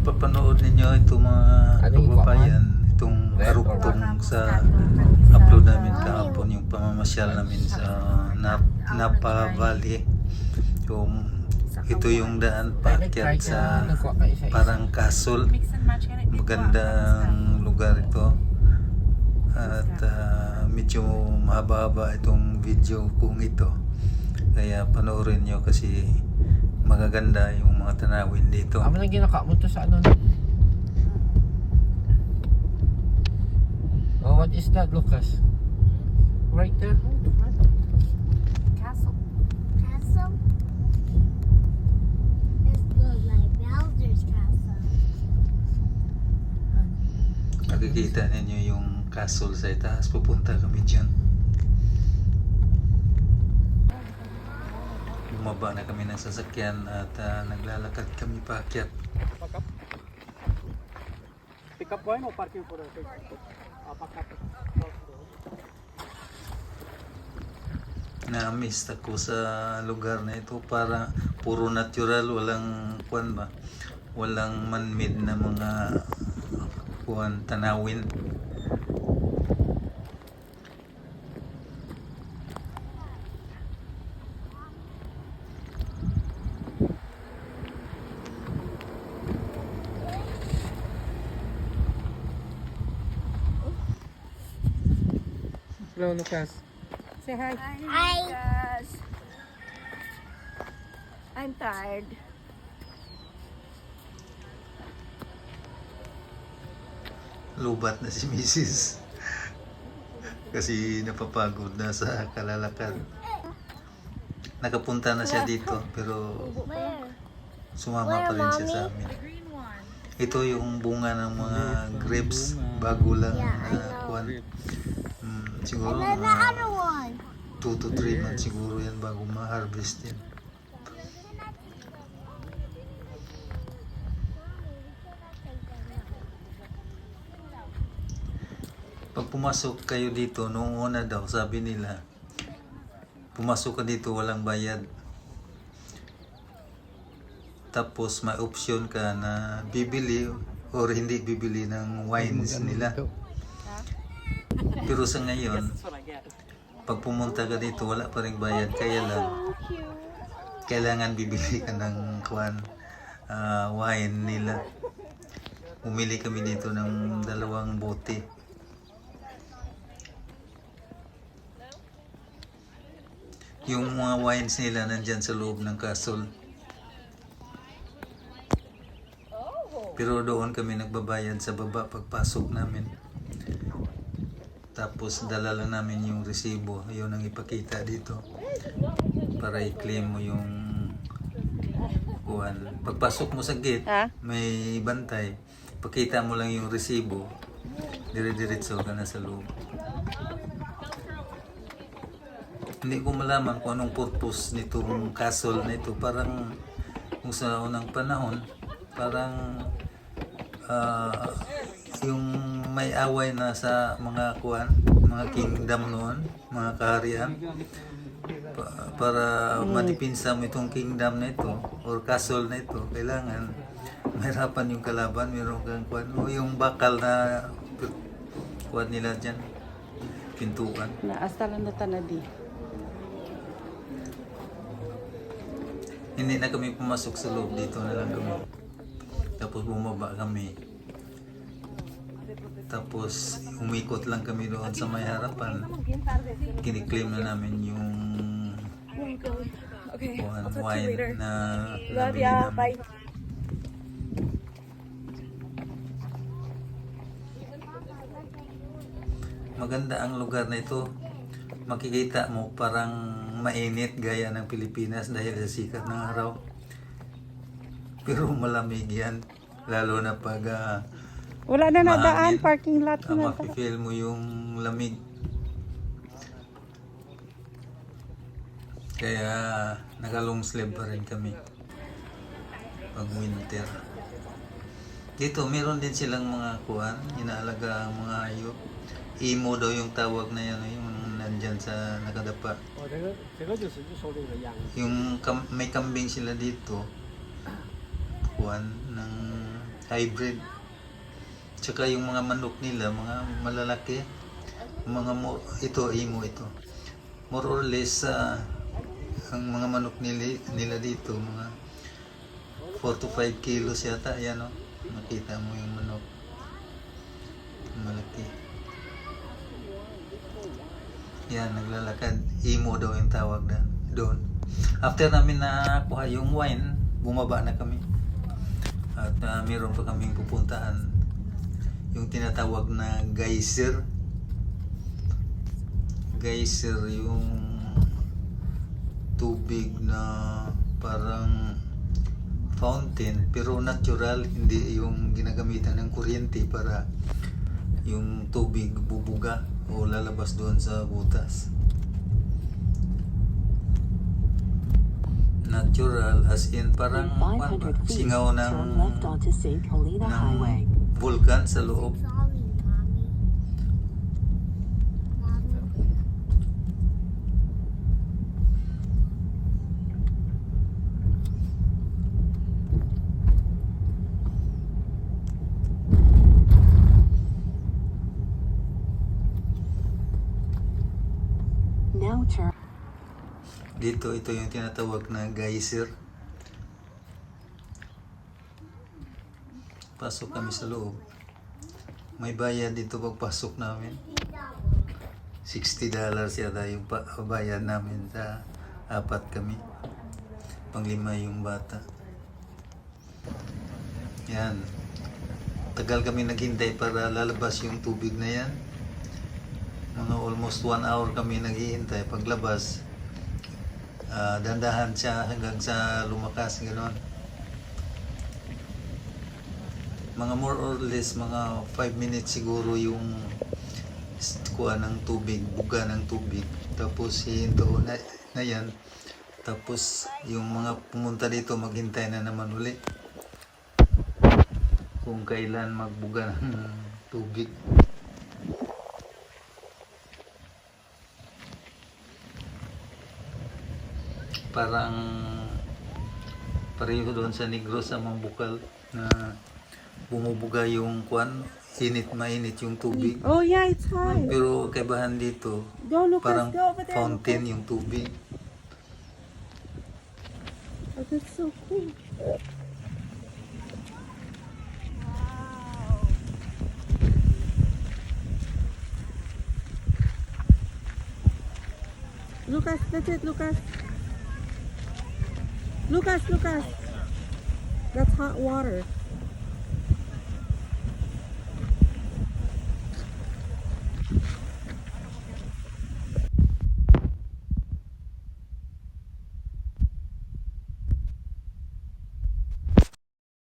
mapapanood ninyo itong mga kababayan, itong karugtong sa upload namin kahapon, yung pamamasyal namin sa Napa Valley. Ito yung daan paakyat sa parang castle. Magandang lugar ito. At medyo mahaba-haba itong video kung ito. Kaya panoorin nyo kasi magaganda yung mga tanawin dito. Amo lang ginaka mo to sa ano. Oh, what is that, Lucas? Right there. Castle. Castle? This looks like Bowser's castle. Nakikita ninyo yung castle sa itaas. Pupunta kami dyan. Bumaba na kami ng sasakyan at naglalakad kami paakyat. Pick up point or parking for us? Pick up. Na-miss ako sa lugar na ito, para puro natural, walang walang man-made na mga tanawin. Hello, Lucas. Say hi. Hi. Yes. I'm tired. Lubat na si Mrs. Kasi napapagod na sa kalalakad. Nakapunta na siya dito pero Where? sumama pa rin siya sa amin. Ito yung bunga ng mga grapes, bago lang kuwan. Siguro And then the other one. 2 to 3 months siguro yan bago ma-harvest yan. Pag pumasok kayo dito, noong una daw, sabi nila, pumasok ka dito walang bayad. Tapos may option ka na bibili or hindi bibili ng wines nila. Pero sa ngayon, That's what I get. pag pumunta ka dito, wala pa rin bayad. Kaya lang, kailangan bibili ka ng wine nila. Umili kami dito ng 2 bote. Yung mga wines nila nandyan sa loob ng castle. Pero doon kami nagbabayad sa baba pagpasok namin. Tapos dala lang namin yung resibo. Yun ang ipakita dito. Para i-claim mo yung kuhan. Pagpasok mo sa gate, may bantay. Pakita mo lang yung resibo. Dire-diretso ka na sa loob. Hindi ko malaman kung anong purpose nitong castle na ito. Parang kung sa unang panahon, parang yung may away na sa mga mga kingdom noon, mga kaharian, para madipinsa mo itong kingdom na ito or castle na ito, kailangan mahirapan yung kalaban. Meron kang o yung bakal na nila dyan, pintuan. Hasta lang na di. Hindi na kami pumasok sa loob, dito na lang kami. Tapos bumaba kami. Tapos umikot lang kami doon sa may harapan. Kiniklaim na namin yung wine na nabili namin. Maganda ang lugar na ito. Makikita mo parang mainit gaya ng Pilipinas dahil sa sikat ng araw. Pero malamig yan. Lalo na pag Wala na nadaan, mahangin. parking lot na nadaan. Mafe-feel mo yung lamig. Kaya naka-long sleeve pa rin kami pag winter. Dito meron din silang mga inaalaga ang mga hayop. Imo daw yung tawag na yan, yung nandyan sa nakadapa. 哦，这个就是你说的那个羊。 Yung may kambing sila dito, ng hybrid. Tsaka yung mga manok nila, mga malalaki, ito, imo ito. More or less, ang mga manok nila dito, mga 4 to 5 kilos yata, yan o. Makita mo yung manok. Malaki. Yan, naglalakad. Imo daw yung tawag doon. After namin nakuha yung wine, bumaba na kami. At meron pa kaming pupuntahan. Yung tinatawag na geyser. Geyser yung tubig na parang fountain pero natural, hindi yung ginagamitan ng kuryente para yung tubig bubuga o lalabas doon sa butas. Natural as in parang singaw ng vulkan sa loob. Sorry, Mommy. Mommy. Now turn. Dito, ito yung tinatawag na geyser. Pasok kami sa loob. May bayad dito pagpasok namin. $60 yata yung bayad namin sa 4 kami. Pang-5 yung bata. Yan. Tagal kami naghintay para lalabas yung tubig na yan. Mga almost 1 hour kami naghihintay. Paglabas, dandahan siya hanggang sa lumakas, gano'n. Mga more or less, mga 5 minutes siguro yung kuha ng tubig, buga ng tubig. Tapos hihinto na yan. Tapos yung mga pumunta dito maghintay na naman uli kung kailan magbuga ng tubig. Parang pareho doon sa Negros sa Mambukal na bumubuga yung kwan, mainit yung tubig. Oh yeah, it's high. Pero kaibahan dito, Go, Lucas, parang go over there. fountain yung tubig. Oh, that's so cool. Lucas, that's it, Lucas. Lucas. That's hot water.